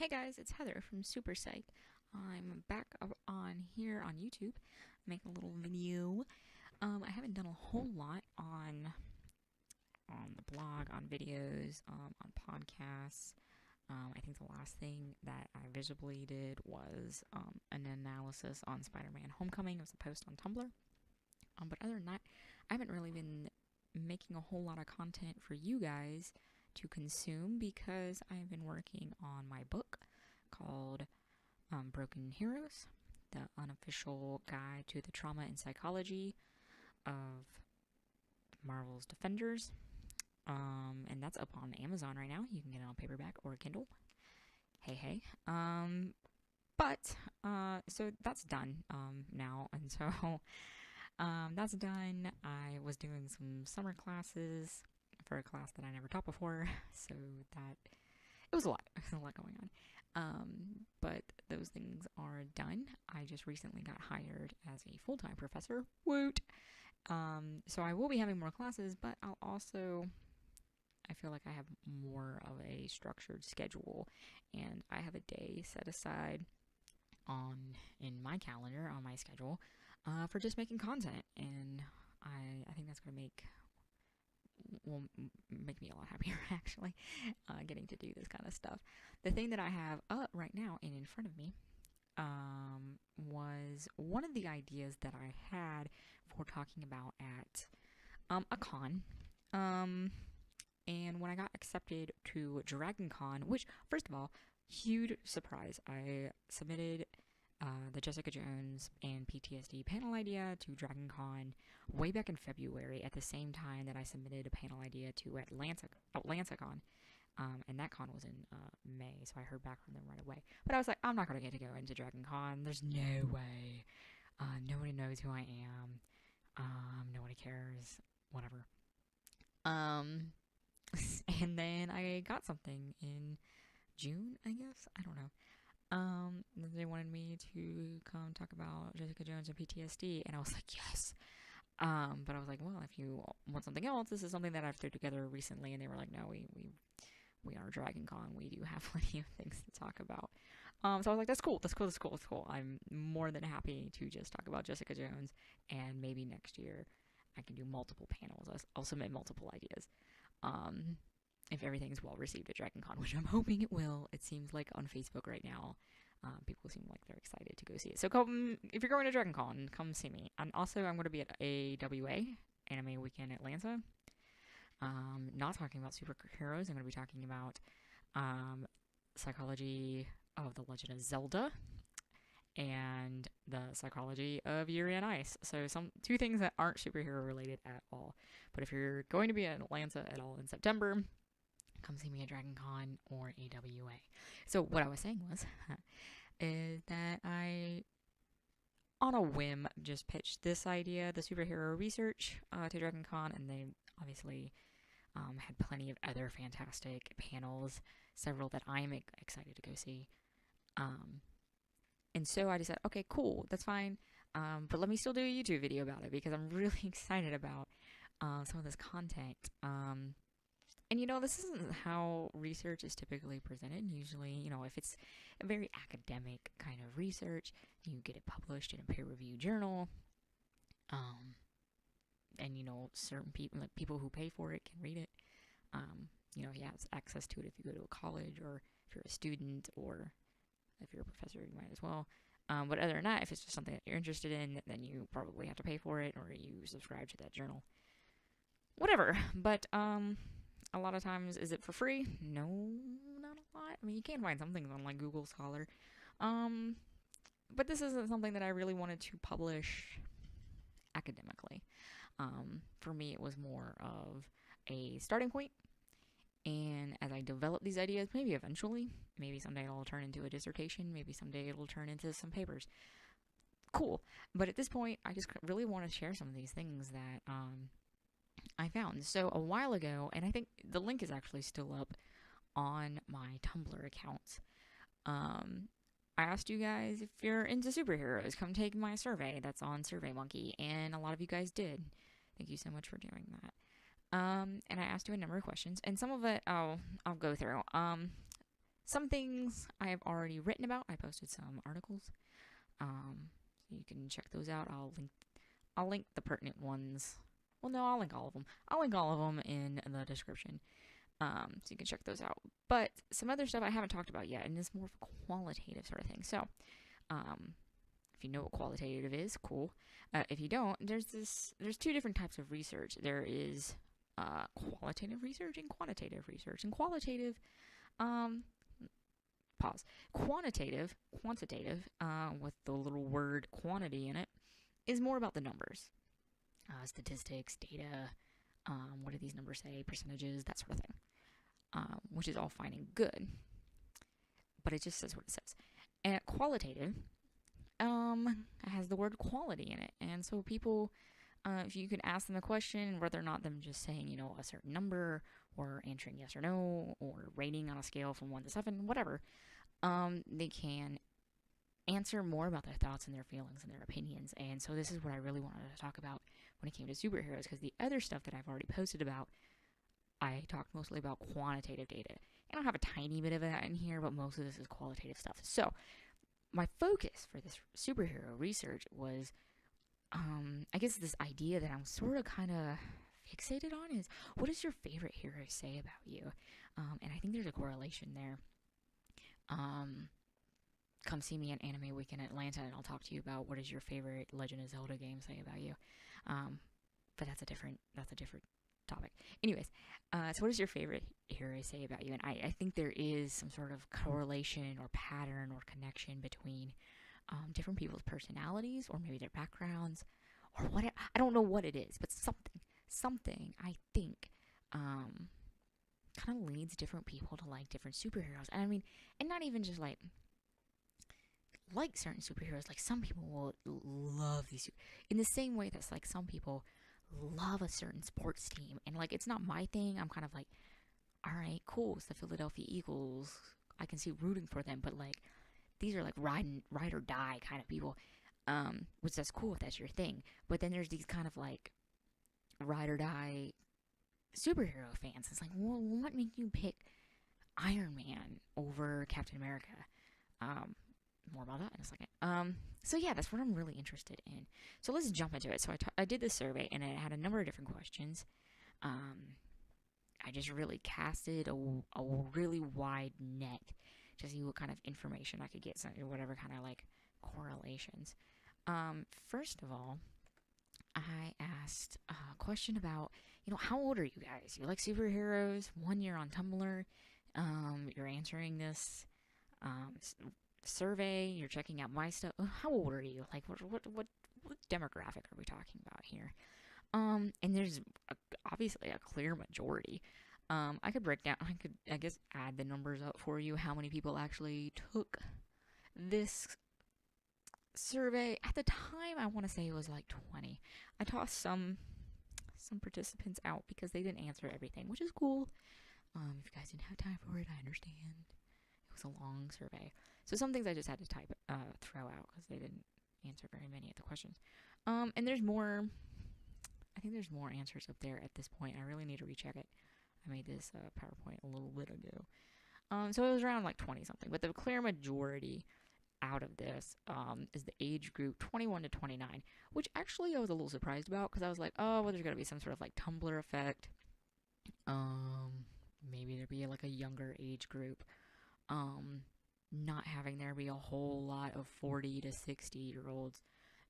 Hey guys, it's Heather from Super Psych. I'm back up on here on YouTube, making a little video. I haven't done a whole lot on the blog, on videos, on podcasts. I think the last thing that I visibly did was an analysis on Spider-Man: Homecoming. It was a post on Tumblr. But other than that, I haven't really been making a whole lot of content for you guys to consume because I've been working on my book called Broken Heroes, the unofficial guide to the trauma and psychology of Marvel's Defenders. And that's up on Amazon right now. You can get it on paperback or Kindle. Hey, hey. So that's done now. And so that's done. I was doing some summer classes for a class that I never taught before. So that it was a lot. It was a lot going on. But those things are done. I just recently got hired as a full-time professor. Woot! So I will be having more classes, but I feel like I have more of a structured schedule, and I have a day set aside in my calendar, on my schedule, for just making content, and I think that's going to will make me a lot happier, actually, getting to do this kind of stuff. The thing that I have up right now and in front of me was one of the ideas that I had for talking about at a con. And when I got accepted to Dragon Con, which, first of all, huge surprise, I submitted the Jessica Jones and PTSD panel idea to Dragon Con way back in February, at the same time that I submitted a panel idea to Atlanta Con. And that con was in May, so I heard back from them right away. But I was like, I'm not going to get to go into Dragon Con. There's no way. Nobody knows who I am. Nobody cares. Whatever. And then I got something in June, I guess. I don't know. They wanted me to come talk about Jessica Jones and PTSD, and I was like, yes. But I was like, well, if you want something else, this is something that I've threw together recently, and they were like, no, we are Dragon Con. We do have plenty of things to talk about. So I was like, that's cool. I'm more than happy to just talk about Jessica Jones, and maybe next year I can do multiple panels. I'll submit multiple ideas. If everything's well received at Dragon Con, which I'm hoping it will. It seems like on Facebook right now, people seem like they're excited to go see it. So come, if you're going to Dragon Con, come see me. And also, I'm going to be at AWA, Anime Weekend Atlanta. Not talking about superheroes. I'm going to be talking about psychology of the Legend of Zelda and the psychology of Yuri on Ice. So two things that aren't superhero related at all. But if you're going to be in Atlanta at all in September, come see me at Dragon Con or AWA. So what I was saying was is that I, on a whim, just pitched this idea, the superhero research, to Dragon Con, and they obviously had plenty of other fantastic panels, several that I'm excited to go see. And so I just said, okay, cool, that's fine. But let me still do a YouTube video about it because I'm really excited about some of this content. And this isn't how research is typically presented. Usually, if it's a very academic kind of research, you get it published in a peer-reviewed journal. And certain people, like people who pay for it, can read it. You have access to it if you go to a college, or if you're a student, or if you're a professor, you might as well. But other than that, if it's just something that you're interested in, then you probably have to pay for it, or you subscribe to that journal. Whatever. But a lot of times, is it for free? No, not a lot. I mean, you can find some things on like Google Scholar. But this isn't something that I really wanted to publish academically. For me, it was more of a starting point. And as I develop these ideas, maybe eventually, maybe someday it'll turn into a dissertation, maybe someday it'll turn into some papers. Cool. But at this point, I just really want to share some of these things that I found. So a while ago, and I think the link is actually still up on my Tumblr account, I asked you guys if you're into superheroes, come take my survey that's on SurveyMonkey, and a lot of you guys did. Thank you so much for doing that. And I asked you a number of questions, and some of it I'll go through. Some things I have already written about. I posted some articles. So you can check those out. I'll link the pertinent ones. Well, no, I'll link all of them. I'll link all of them in the description. So you can check those out. But some other stuff I haven't talked about yet, and it's more of a qualitative sort of thing. So, if you know what qualitative is, cool. If you don't, there's two different types of research. There is qualitative research and quantitative research. And qualitative, quantitative, with the little word quantity in it, is more about the numbers, statistics, data. What do these numbers say? Percentages, that sort of thing. Which is all fine and good, but it just says what it says. And qualitative, has the word quality in it, and so people, if you could ask them a question, whether or not them just saying, a certain number, or answering yes or no, or rating on a scale from 1 to 7, whatever, they can answer more about their thoughts and their feelings and their opinions. And so this is what I really wanted to talk about when it came to superheroes, because the other stuff that I've already posted about, I talked mostly about quantitative data. And I'll have a tiny bit of that in here, but most of this is qualitative stuff. So my focus for this superhero research was, I guess this idea that I'm sort of kind of fixated on is, what does your favorite hero say about you? And I think there's a correlation there. Come see me at Anime Week in Atlanta, and I'll talk to you about what does your favorite Legend of Zelda game say about you. But that's a different topic. Anyways, so what does your favorite hero say about you? And I think there is some sort of correlation or pattern or connection between different people's personalities, or maybe their backgrounds, or what, I don't know what it is, but something I think kind of leads different people to like different superheroes. And I mean, and not even just like certain superheroes. Like, some people will love these in the same way that's like some people love a certain sports team, and like, it's not my thing. I'm kind of like, all right, cool, it's the Philadelphia Eagles, I can see rooting for them, but like, these are like ride or die kind of people, which that's cool if that's your thing. But then there's these kind of like ride or die superhero fans. It's like, well, what made you pick Iron Man over Captain America? More about that in a second. So yeah, that's what I'm really interested in. So let's jump into it. So I did this survey, and it had a number of different questions. I just really casted a really wide net to see what kind of information I could get, whatever kind of like correlations. First of all, I asked a question about, how old are you guys? You like superheroes? 1 year on Tumblr. You're answering this survey. You're checking out my stuff. How old are you? Like, what demographic are we talking about here? And there's obviously a clear majority. I could break down. I guess, add the numbers up for you. How many people actually took this survey? At the time, I want to say it was like 20. I tossed some participants out because they didn't answer everything, which is cool. If you guys didn't have time for it, I understand. It was a long survey, so some things I just had to throw out because they didn't answer very many of the questions. And there's more. I think there's more answers up there at this point. I really need to recheck it. I made this PowerPoint a little bit ago. So it was around like 20 something, but the clear majority out of this is the age group 21 to 29, which actually I was a little surprised about, because I was like, oh, well, there's got to be some sort of like Tumblr effect. Maybe there'd be like a younger age group. Not having there be a whole lot of 40 to 60-year-olds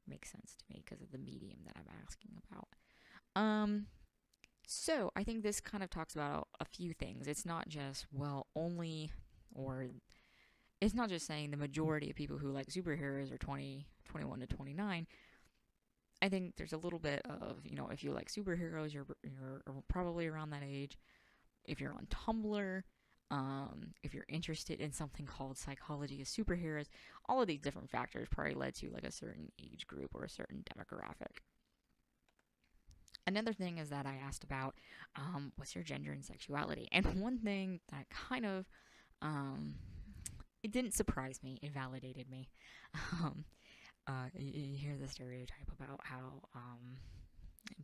makes sense to me because of the medium that I'm asking about. So I think this kind of talks about a few things. It's not just, it's not just saying the majority of people who like superheroes are 21 to 29. I think there's a little bit of, if you like superheroes, you're probably around that age. If you're on Tumblr, if you're interested in something called psychology of superheroes, all of these different factors probably led to like a certain age group or a certain demographic. Another thing is that I asked about, what's your gender and sexuality? And one thing that kind of, it didn't surprise me, it validated me. You hear the stereotype about how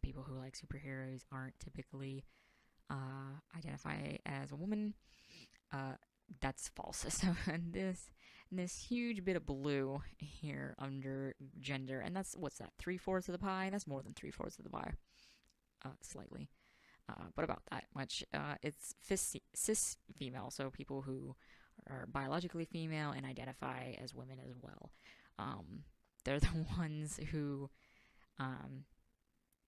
people who like superheroes aren't typically identify as a woman. that's false. So this huge bit of blue here under gender, and that's what's that? 3/4 of the pie. That's more than 3/4 of the pie, slightly, but about that much. It's cis female, so people who are biologically female and identify as women as well. Um, they're the ones who, um,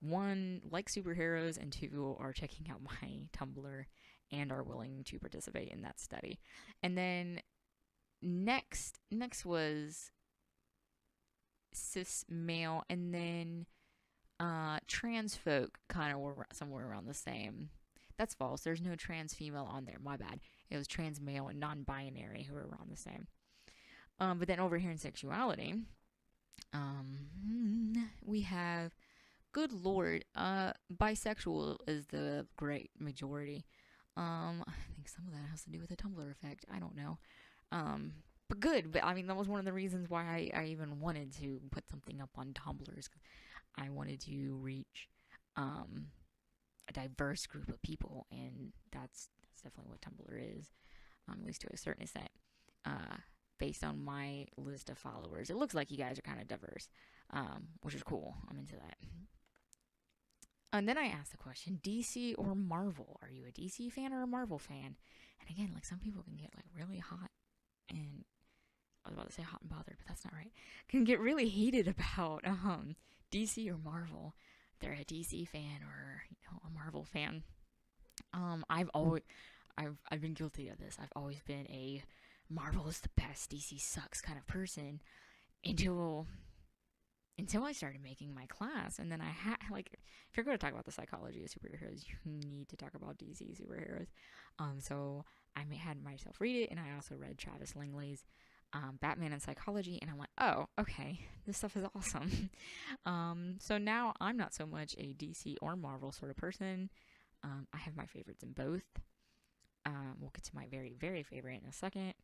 one, like superheroes, and two, are checking out my Tumblr and are willing to participate in that study. And then next was cis male, and then trans folk kind of were somewhere around the same. That's false. There's no trans female on there. My bad. It was trans male and non-binary who were around the same. But then over here in sexuality, we have, good lord, bisexual is the great majority. I think some of that has to do with the Tumblr effect. I don't know. But good. But I mean, that was one of the reasons why I even wanted to put something up on Tumblr. I wanted to reach a diverse group of people, and that's definitely what Tumblr is, at least to a certain extent. Based on my list of followers, it looks like you guys are kind of diverse, which is cool. I'm into that. And then I asked the question, DC or Marvel? Are you a DC fan or a Marvel fan? And again, like, some people can get like really hot, and I was about to say hot and bothered, but that's not right. Can get really heated about DC or Marvel. They're a DC fan or, you know, a Marvel fan. I've been guilty of this. I've always been a Marvel is the best, DC sucks kind of person until I started making my class. And then I had, like, if you're going to talk about the psychology of superheroes, you need to talk about DC superheroes. So I had myself read it, and I also read Travis Langley's Batman and Psychology, and I'm like, oh, okay, this stuff is awesome. So now I'm not so much a DC or Marvel sort of person. I have my favorites in both. We'll get to my very, very favorite in a second.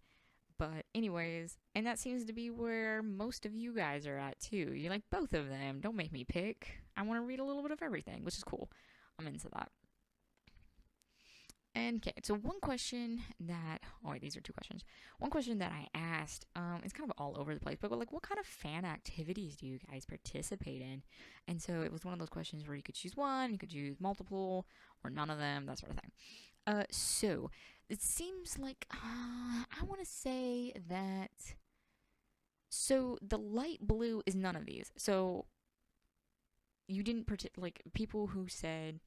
But anyways, and that seems to be where most of you guys are at too. You like both of them. Don't make me pick. I want to read a little bit of everything, which is cool. I'm into that. And okay, so one question that, oh wait, these are two questions. One question that I asked, it's kind of all over the place, but like, what kind of fan activities do you guys participate in? And so it was one of those questions where you could choose one, you could choose multiple, or none of them, that sort of thing. So it seems like, I want to say that, so the light blue is none of these. So you didn't like, people who said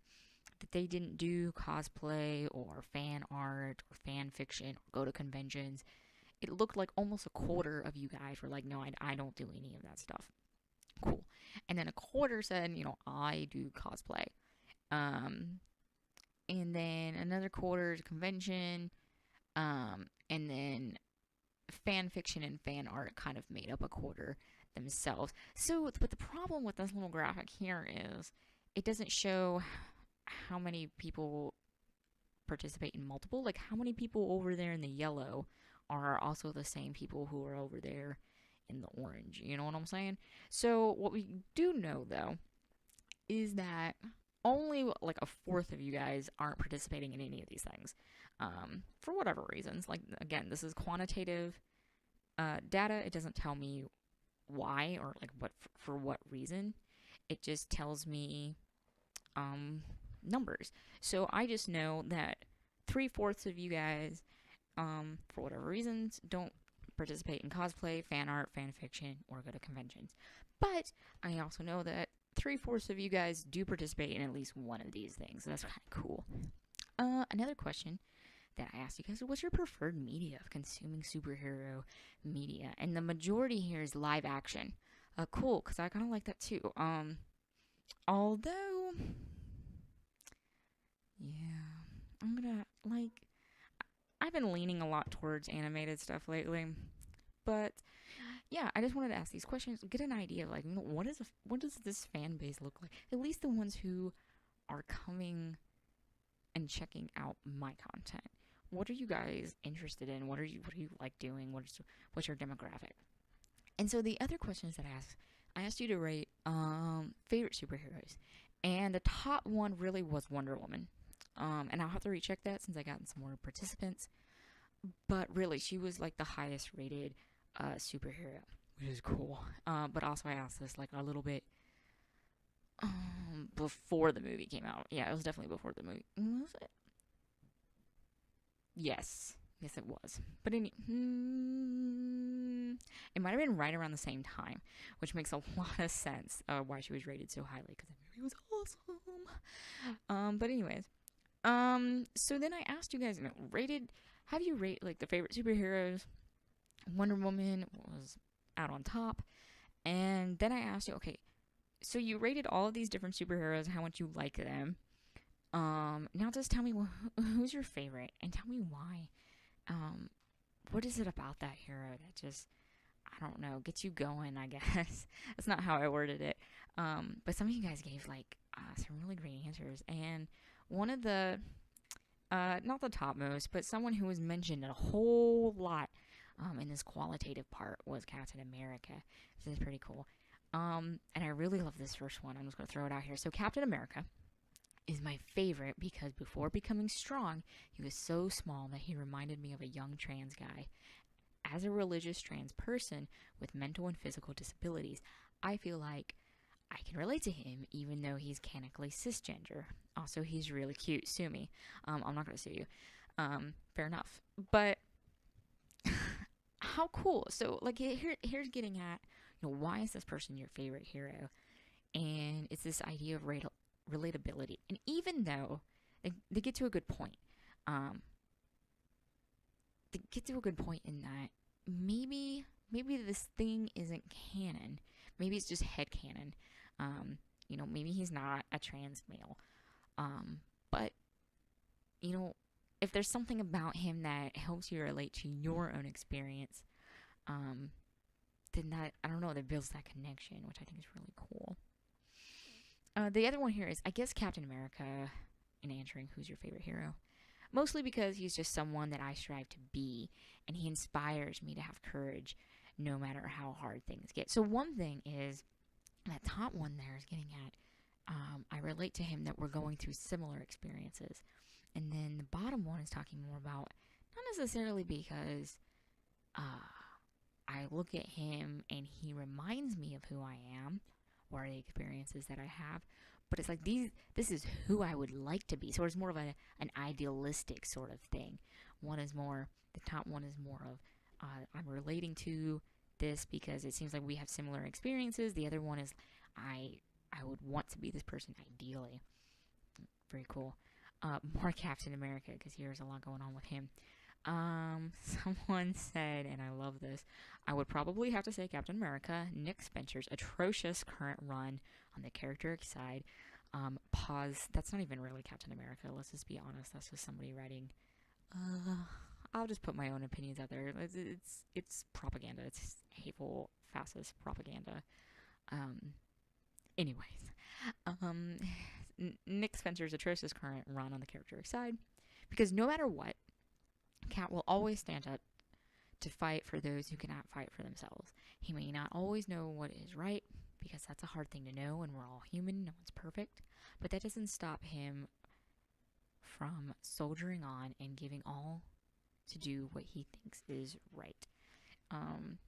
that they didn't do cosplay or fan art or fan fiction or go to conventions, it looked like almost a quarter of you guys were like, no, I don't do any of that stuff. Cool. And then a quarter said, you know, I do cosplay. And then another quarter is convention. And then fan fiction and fan art kind of made up a quarter themselves. So, but the problem with this little graphic here is it doesn't show how many people participate in multiple. Like, how many people over there in the yellow are also the same people who are over there in the orange? You know what I'm saying? So what we do know, though, is that only like a fourth of you guys aren't participating in any of these things, for whatever reasons. Like, again, this is quantitative data. It doesn't tell me why or like what for what reason. It just tells me numbers. So I just know that 3/4 of you guys, for whatever reasons, don't participate in cosplay, fan art, fan fiction, or go to conventions. But I also know that 3/4 of you guys do participate in at least one of these things. So that's kind of cool. Another question that I asked you guys: what's your preferred media of consuming superhero media? And the majority here is live action. Cool, because I kind of like that too. Although, yeah, I'm gonna like. I've been leaning a lot towards animated stuff lately, but yeah, I just wanted to ask these questions, get an idea of like, you know, what does this fan base look like? At least the ones who are coming and checking out my content. What are you guys interested in? What are you like doing? What's your demographic? And so the other questions that I asked you to rate favorite superheroes, and the top one really was Wonder Woman. And I'll have to recheck that since I got some more participants. But really, she was like the highest rated superhero, which is cool. But also, I asked this like a little bit before the movie came out. Yeah, it was definitely before the movie. Was it? Yes. Yes, it was. But it might have been right around the same time, which makes a lot of sense why she was rated so highly because the movie was awesome. But anyways, so then I asked you guys, rated. Have you rate like the favorite superheroes? Wonder Woman was out on top, and then I asked you, okay, so you rated all of these different superheroes, how much you like them. Now just tell me who's your favorite, and tell me why. Um, what is it about that hero that just I don't know gets you going? I guess that's not how I worded it. But some of you guys gave like some really great answers, and one of the not the topmost, but someone who was mentioned a whole lot in this qualitative part was Captain America. This is pretty cool. And I really love this first one. I'm just going to throw it out here. So, Captain America is my favorite because before becoming strong, he was so small that he reminded me of a young trans guy. As a religious trans person with mental and physical disabilities, I feel like I can relate to him even though he's canonically cisgender. Also, he's really cute. Sue me. I'm not going to sue you. Fair enough. But how cool. So, like, here's getting at, why is this person your favorite hero? And it's this idea of relatability. And even though they get to a good point, um, they get to a good point in that maybe this thing isn't canon. Maybe it's just head canon. Maybe he's not a trans male. But if there's something about him that helps you relate to your own experience, then that I don't know that builds that connection, which I think is really cool. The other one here is I guess Captain America. In answering who's your favorite hero, mostly because he's just someone that I strive to be, and he inspires me to have courage, no matter how hard things get. So one thing is that top one there is getting at. I relate to him that we're going through similar experiences. And then the bottom one is talking more about not necessarily because I look at him and he reminds me of who I am or the experiences that I have, but it's like this is who I would like to be. So it's more of an idealistic sort of thing. The top one is more of I'm relating to this because it seems like we have similar experiences. The other one is I would want to be this person ideally. Very cool. More Captain America because here's a lot going on with him. Someone said, and I love this, I would probably have to say Captain America. Nick Spencer's atrocious current run on the character side. Pause. That's not even really Captain America. Let's just be honest. That's just somebody writing. I'll just put my own opinions out there. It's propaganda. It's hateful, fascist propaganda. Anyways, Nick Spencer's atrocious current run on the character side, because no matter what, Cat will always stand up to fight for those who cannot fight for themselves. He may not always know what is right, because that's a hard thing to know, and we're all human, no one's perfect, but that doesn't stop him from soldiering on and giving all to do what he thinks is right.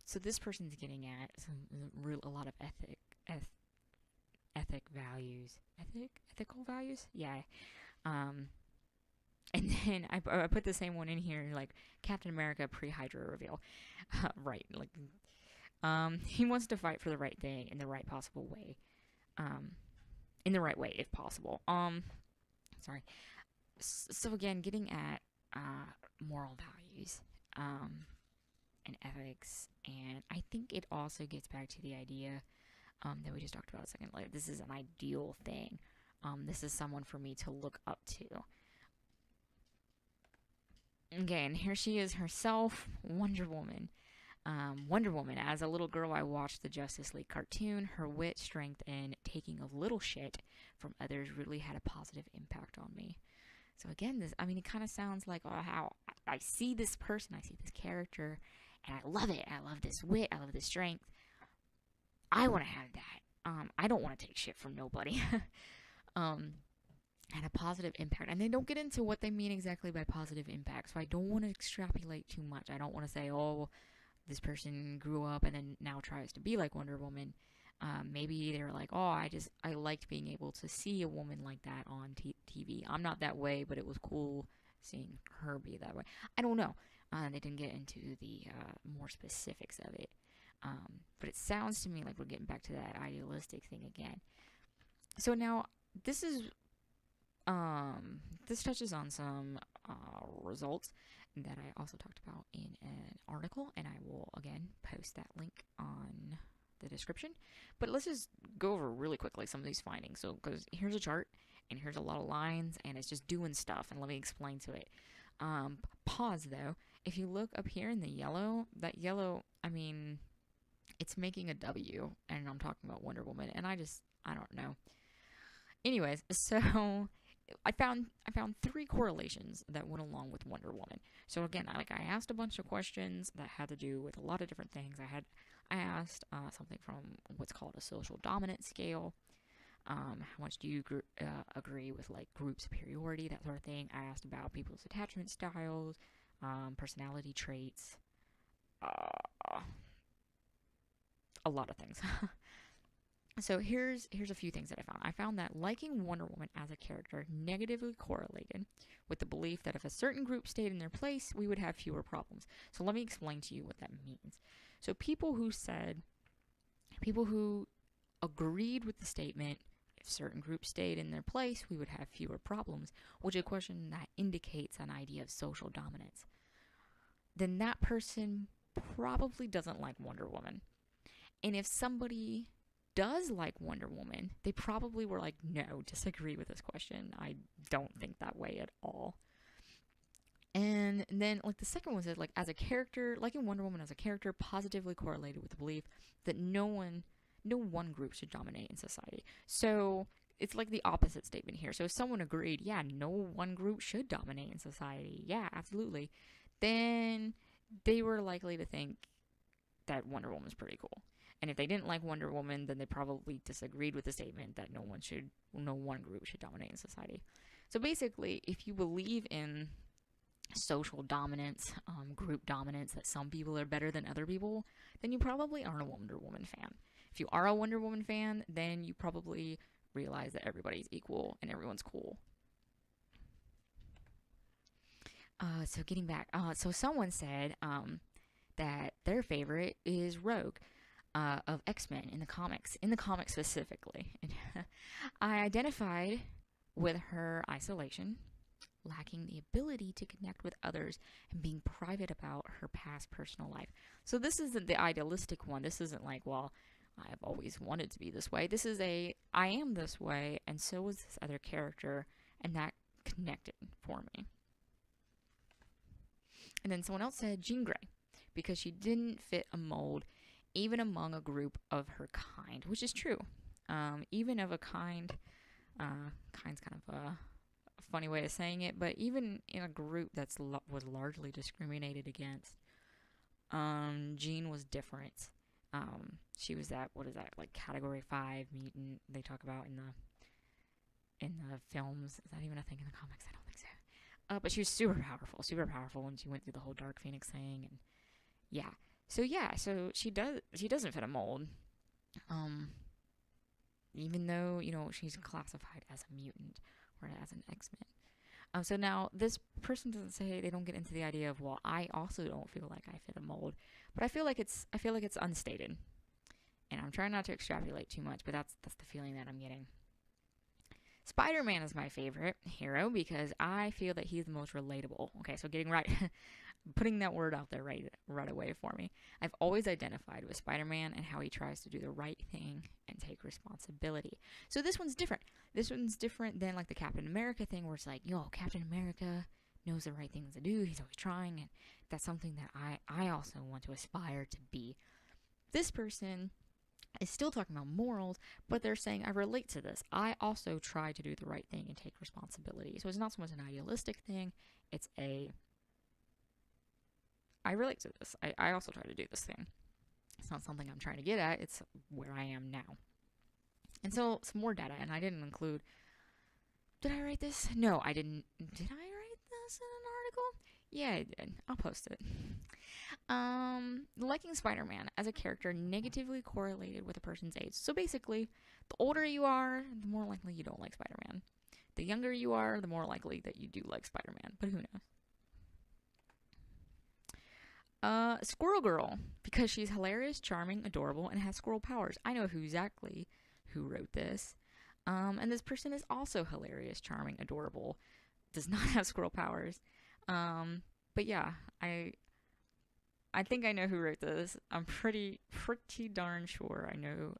So this person's getting at a lot of ethical values. Yeah. And then I put the same one in here, like Captain America pre-Hydra reveal. Right, like he wants to fight for the right thing in the right possible way. In the right way, if possible. Sorry. So again, getting at moral values, and ethics, and I think it also gets back to the idea that we just talked about a second. Like, this is an ideal thing. This is someone for me to look up to. Okay, and here she is herself, Wonder Woman. Wonder Woman. As a little girl, I watched the Justice League cartoon. Her wit, strength, and taking of little shit from others really had a positive impact on me. So again, it kind of sounds like how I see this person, I see this character, and I love it. I love this wit. I love this strength. I want to have that. I don't want to take shit from nobody. and a positive impact. And they don't get into what they mean exactly by positive impact. So I don't want to extrapolate too much. I don't want to say, oh, this person grew up and then now tries to be like Wonder Woman. Maybe they're like, oh, I liked being able to see a woman like that on TV. I'm not that way, but it was cool seeing her be that way. I don't know. They didn't get into the more specifics of it. But it sounds to me like we're getting back to that idealistic thing again. So now this is this touches on some results that I also talked about in an article, and I will again post that link on the description. But let's just go over really quickly some of these findings. So, because here's a chart, and here's a lot of lines, and it's just doing stuff, and let me explain to it. Pause though. If you look up here in the yellow, that yellow, I mean, it's making a W, and I'm talking about Wonder Woman, and I don't know. Anyways, so I found 3 correlations that went along with Wonder Woman. So again, I asked a bunch of questions that had to do with a lot of different things. I asked something from what's called a social dominance scale. How much do you agree with like group superiority, that sort of thing. I asked about people's attachment styles, personality traits, a lot of things. So here's a few things that I found. I found that liking Wonder Woman as a character negatively correlated with the belief that if a certain group stayed in their place, we would have fewer problems. So let me explain to you what that means. So people who agreed with the statement, if certain groups stayed in their place, we would have fewer problems, which is a question that indicates an idea of social dominance. Then that person probably doesn't like Wonder Woman. And if somebody does like Wonder Woman, they probably were like, no, disagree with this question. I don't think that way at all. And then, like, the second one says, like, as a character, liking Wonder Woman as a character positively correlated with the belief that no one group should dominate in society. So it's like the opposite statement here. So if someone agreed, yeah, no one group should dominate in society, yeah, absolutely, then they were likely to think that Wonder Woman's pretty cool. And if they didn't like Wonder Woman, then they probably disagreed with the statement that no one group should dominate in society. So basically, if you believe in social dominance, group dominance, that some people are better than other people, then you probably aren't a Wonder Woman fan. If you are a Wonder Woman fan, then you probably realize that everybody's equal and everyone's cool. So getting back, so someone said that their favorite is Rogue. Of X-Men in the comics specifically. And I identified with her isolation, lacking the ability to connect with others, and being private about her past personal life. So this isn't the idealistic one. This isn't like, well, I've always wanted to be this way. This is I am this way, and so is this other character, and that connected for me. And then someone else said Jean Grey, because she didn't fit a mold even among a group of her kind, which is true. Even of a kind, kind's kind of a funny way of saying it, but even in a group that was largely discriminated against, Jean was different. She was that, what is that, like category 5 mutant they talk about in the films. Is that even a thing in the comics? I don't think so. But she was super powerful when she went through the whole Dark Phoenix thing, and yeah. So she doesn't fit a mold, even though, she's classified as a mutant or as an X-Men. So now this person doesn't say, they don't get into the idea of, well, I also don't feel like I fit a mold, but I feel like it's unstated, and I'm trying not to extrapolate too much, but that's the feeling that I'm getting. Spider-Man is my favorite hero because I feel that he's the most relatable. Okay, so getting right. Putting that word out there right away for me. I've always identified with Spider-Man and how he tries to do the right thing and take responsibility. So this one's different. This one's different than like the Captain America thing where it's like, Captain America knows the right things to do. He's always trying, and that's something that I also want to aspire to be. This person is still talking about morals, but they're saying, I relate to this. I also try to do the right thing and take responsibility. So it's not so much an idealistic thing. It's I relate to this. I also try to do this thing. It's not something I'm trying to get at. It's where I am now. And so some more data, and I didn't include Did I write this? No, I didn't. Did I write this in an article? Yeah, I did. I'll post it. Liking Spider-Man as a character negatively correlated with a person's age. So basically, the older you are, the more likely you don't like Spider-Man. The younger you are, the more likely that you do like Spider-Man. But who knows? Squirrel Girl, because she's hilarious, charming, adorable, and has squirrel powers. I know exactly who wrote this. And this person is also hilarious, charming, adorable, does not have squirrel powers. But yeah, I think I know who wrote this. I'm pretty darn sure I know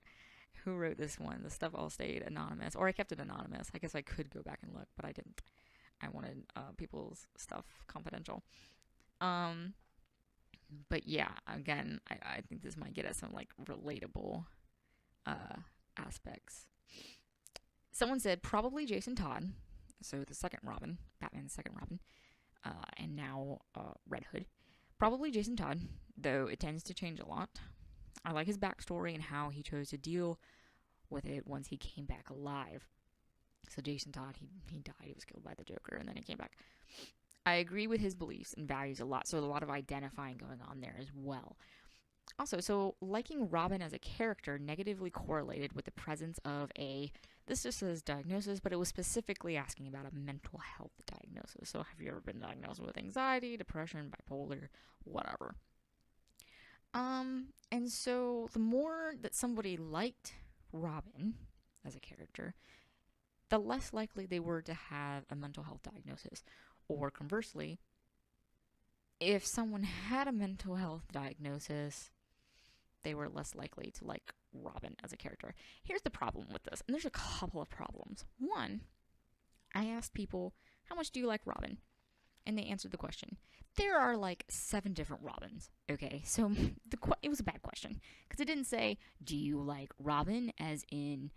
who wrote this one. The stuff all stayed anonymous, or I kept it anonymous. I guess I could go back and look, but I didn't. I wanted people's stuff confidential. But yeah, again, I think this might get at some like relatable aspects. Someone said probably Jason Todd, so the second Robin, Batman's second Robin, and now Red Hood. Probably Jason Todd, though it tends to change a lot. I like his backstory and how he chose to deal with it once he came back alive. So Jason Todd, he died, he was killed by the Joker, and then he came back. I agree with his beliefs and values a lot, so a lot of identifying going on there as well. Also, so liking Robin as a character negatively correlated with the presence of this just says diagnosis, but it was specifically asking about a mental health diagnosis. So have you ever been diagnosed with anxiety, depression, bipolar, whatever? And so the more that somebody liked Robin as a character, the less likely they were to have a mental health diagnosis. Or conversely, if someone had a mental health diagnosis, they were less likely to like Robin as a character. Here's the problem with this, and there's a couple of problems. One, I asked people, how much do you like Robin? And they answered the question. There are like 7 different Robins, okay? So it was a bad question, because it didn't say, do you like Robin as in,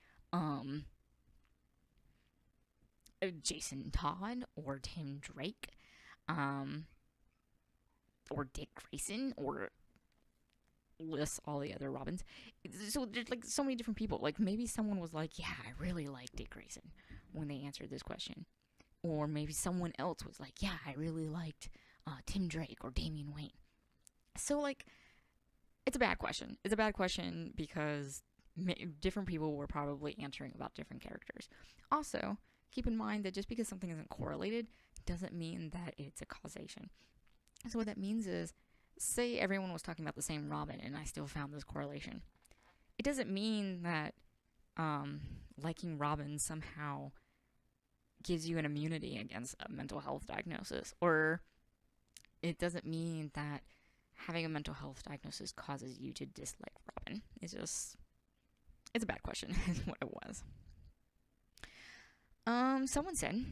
Jason Todd, or Tim Drake, or Dick Grayson, or lists all the other Robins. So there's like so many different people. Like maybe someone was like, yeah, I really like Dick Grayson when they answered this question. Or maybe someone else was like, yeah, I really liked Tim Drake or Damian Wayne. So like, it's a bad question. It's a bad question because different people were probably answering about different characters. Also, keep in mind that just because something isn't correlated doesn't mean that it's a causation. So what that means is, say everyone was talking about the same Robin and I still found this correlation. It doesn't mean that liking Robin somehow gives you an immunity against a mental health diagnosis. Or it doesn't mean that having a mental health diagnosis causes you to dislike Robin. It's a bad question is what it was. Someone said,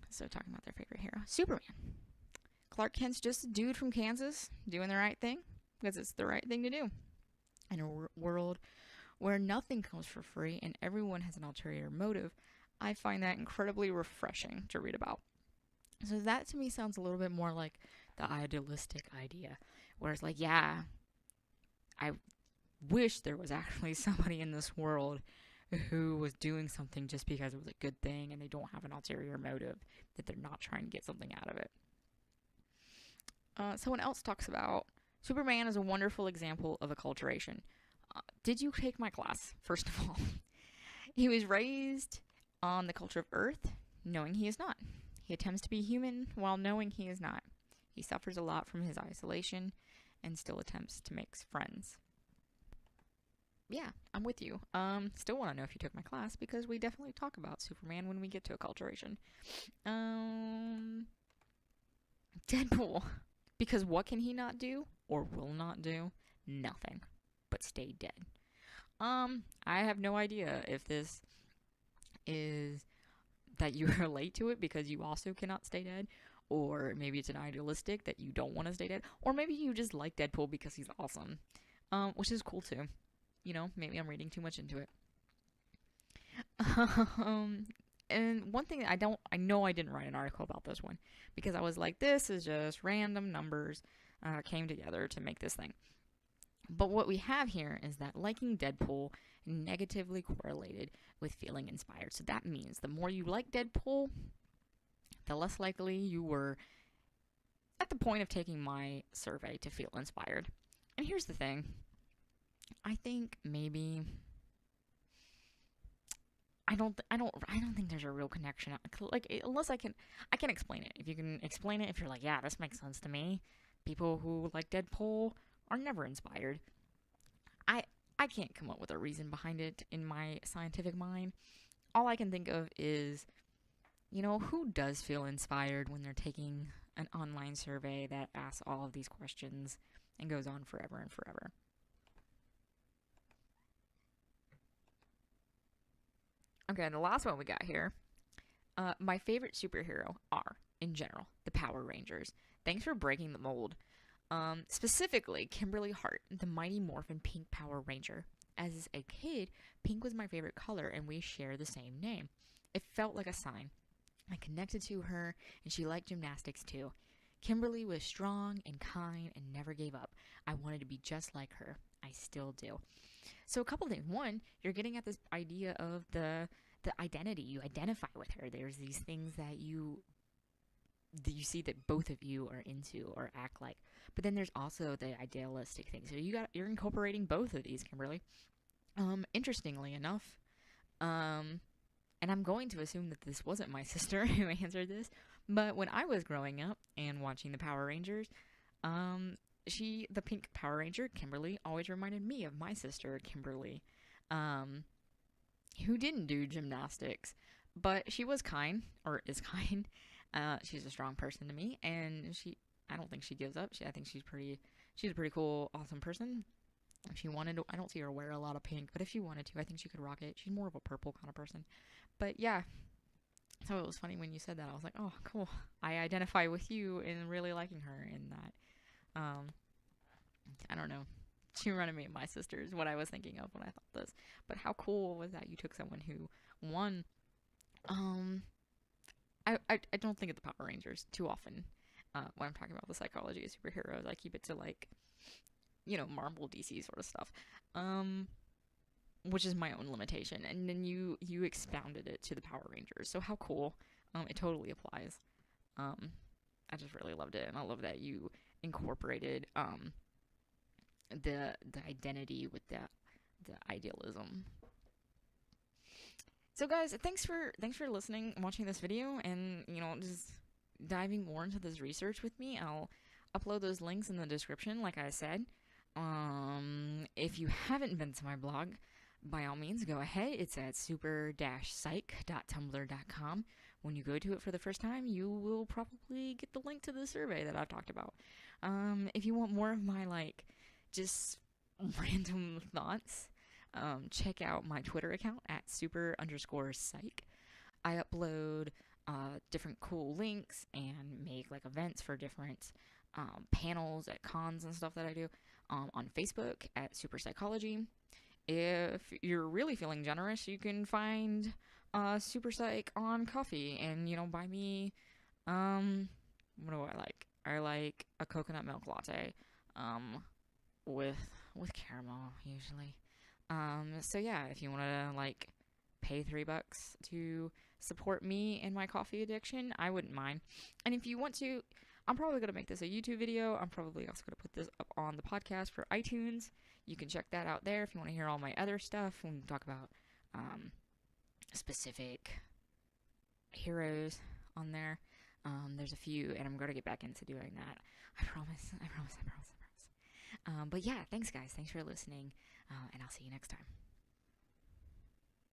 so talking about their favorite hero, Superman. Clark Kent's just a dude from Kansas doing the right thing because it's the right thing to do. In a world where nothing comes for free and everyone has an ulterior motive, I find that incredibly refreshing to read about. So that to me sounds a little bit more like the idealistic idea, where it's like, yeah, I wish there was actually somebody in this world who was doing something just because it was a good thing and they don't have an ulterior motive, that they're not trying to get something out of it. Someone else talks about Superman is a wonderful example of acculturation. Did you take my class, first of all? He was raised on the culture of Earth, knowing he is not. He attempts to be human while knowing he is not. He suffers a lot from his isolation and still attempts to make friends. Yeah, I'm with you. Still want to know if you took my class because we definitely talk about Superman when we get to acculturation. Deadpool. Because what can he not do or will not do? Nothing but stay dead. I have no idea if this is that you relate to it because you also cannot stay dead, or maybe it's an idealistic that you don't want to stay dead, or maybe you just like Deadpool because he's awesome, which is cool too. You know, maybe I'm reading too much into it. And one thing I know I didn't write an article about this one because I was like, this is just random numbers came together to make this thing. But what we have here is that liking Deadpool negatively correlated with feeling inspired. So that means the more you like Deadpool, the less likely you were at the point of taking my survey to feel inspired. And here's the thing. I think maybe I don't think there's a real connection. Like, unless I can explain it. If you can explain it, if you're like, yeah, this makes sense to me. People who like Deadpool are never inspired. I I can't come up with a reason behind it in my scientific mind. All I can think of is, who does feel inspired when they're taking an online survey that asks all of these questions and goes on forever and forever. Okay, the last one we got here. My favorite superhero are, in general, the Power Rangers. Thanks for breaking the mold. Specifically, Kimberly Hart, the Mighty Morphin Pink Power Ranger. As a kid, pink was my favorite color, and we share the same name. It felt like a sign. I connected to her, and she liked gymnastics too. Kimberly was strong and kind and never gave up. I wanted to be just like her. I still do. So a couple things. One, you're getting at this idea of the identity. You identify with her. There's these things that you see that both of you are into or act like. But then there's also the idealistic thing. So you're incorporating both of these, Kimberly. Interestingly enough, and I'm going to assume that this wasn't my sister who answered this, but when I was growing up and watching the Power Rangers, the pink Power Ranger, Kimberly, always reminded me of my sister, Kimberly, who didn't do gymnastics, but she was kind, or is kind. She's a strong person to me, and I don't think she gives up. I think she's a pretty cool, awesome person. If she wanted to, I don't see her wear a lot of pink, but if she wanted to, I think she could rock it. She's more of a purple kind of person. But yeah, so it was funny when you said that. I was like, oh, cool. I identify with you in really liking her in that. I don't know. She reminded me of my sister is what I was thinking of when I thought this. But how cool was that you took someone who, one, I don't think of the Power Rangers too often when I'm talking about the psychology of superheroes. I keep it to, like, Marvel, DC sort of stuff, which is my own limitation. And then you expounded it to the Power Rangers. So how cool. It totally applies. I just really loved it. And I love that you incorporated the identity with the idealism. So guys, thanks for listening, watching this video, and just diving more into this research with me. I'll upload those links in the description, like I said. If you haven't been to my blog, by all means, go ahead. It's at super-psych.tumblr.com. When you go to it for the first time, you will probably get the link to the survey that I've talked about. If you want more of my, just random thoughts, check out my Twitter account at super_psych. I upload different cool links and make events for different panels at cons and stuff that I do on Facebook at Super Psychology. If you're really feeling generous, you can find Super Psych on coffee and buy me what do I like? I like a coconut milk latte with caramel usually. So yeah, if you want to pay $3 to support me and my coffee addiction, I wouldn't mind. And if you want to, I'm probably going to make this a YouTube video. I'm probably also going to put this up on the podcast for iTunes. You can check that out there if you want to hear all my other stuff. We can talk about specific heroes on there. There's a few, and I'm going to get back into doing that. I promise. But yeah, thanks guys. Thanks for listening, and I'll see you next time.